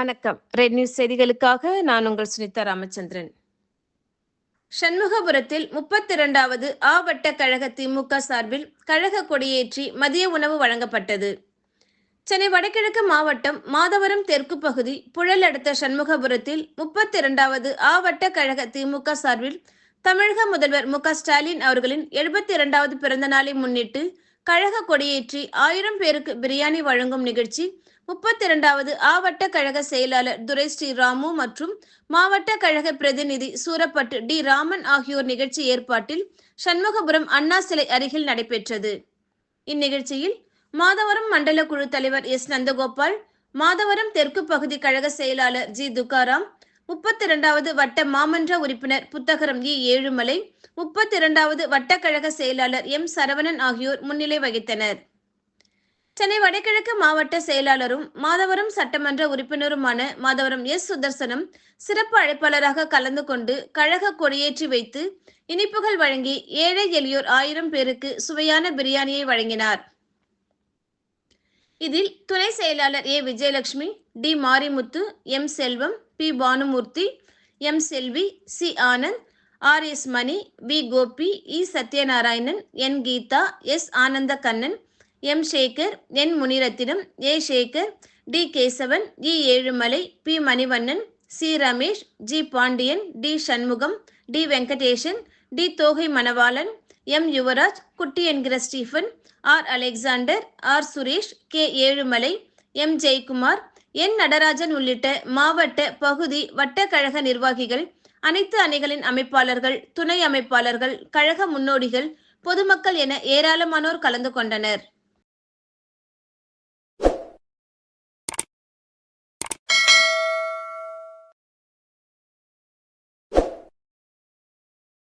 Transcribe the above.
வணக்கம். Red news செய்திகளுக்காக நான் உங்கள் சுனிதா ராமச்சந்திரன். சண்முகபுரத்தில் 32வது ஆவட்ட கழக திமுக சார்பில் கழக கொடியேற்றி மதிய உணவு வழங்கப்பட்டது. சென்னை வடகிழக்கு மாவட்டம் மாதவரம் தெற்கு பகுதி புழல் அடுத்த சண்முகபுரத்தில் 32வது ஆவட்ட கழக திமுக சார்பில் தமிழக முதல்வர் மு.க.ஸ்டாலின் அவர்களின் 72வது பிறந்த நாளை முன்னிட்டு கழக கொடியேற்றி 1000 பேருக்கு பிரியாணி வழங்கும் நிகழ்ச்சி 32வது ஆவட்ட கழக செயலாளர் துரை ஸ்ரீராமு மற்றும் மாவட்ட கழக பிரதிநிதி சூரப்பட்டு டி ராமன் ஆகியோர் நிகழ்ச்சி ஏற்பாட்டில் சண்முகபுரம் அண்ணா சிலை அருகில் நடைபெற்றது. இந்நிகழ்ச்சியில் மாதவரம் மண்டல குழு தலைவர் எஸ். நந்தகோபால், மாதவரம் தெற்கு பகுதி கழக செயலாளர் ஜி. துக்காராம், 32வது வட்ட மாமன்ற உறுப்பினர் புத்தகரம் இ. ஏழுமலை, 32வது வட்ட கழக செயலாளர் எம். சரவணன் ஆகியோர் முன்னிலை வகித்தனர். சென்னை வடகிழக்கு மாவட்ட செயலாளரும் மாதவரம் சட்டமன்ற உறுப்பினருமான மாதவரம் எஸ். சுதர்சனம் சிறப்பு அழைப்பாளராக கலந்து கொண்டு கழக கொடியேற்றி வைத்து இனிப்புகள் வழங்கி ஏழை எளியோர் 1000 பேருக்கு சுவையான பிரியாணியை வழங்கினார். இதில் துணை செயலாளர் A. Vijayalakshmi, T. Marimuthu, M. Selvam, P. Bhanumurthy, M. Selvi, C. Anand, R. S. Mani, V. Gopi, E. Sathyanarayanan, N. Geetha, S. Anandha Kannan, M. Sekar, N. Munirathinam, A. Sekar, T. Kesavan, E. Ezhumalai, P. Manivannan, C. Ramesh, G. Pandian, T. Shanmugam, T. Venkatesan, T. Thogai Manavalan, M. Yuvaraj, Kutty என்கிற Stephen, R. Alexander, R. Suresh, K. Ezhumalai, M. Jayakumar, N. Natarajan உள்ளிட்ட மாவட்ட பகுதி வட்ட கழக நிர்வாகிகள், அனைத்து அணிகளின் அமைப்பாளர்கள், துணை அமைப்பாளர்கள், கழக முன்னோடிகள், பொதுமக்கள் என ஏராளமானோர் கலந்து கொண்டனர்.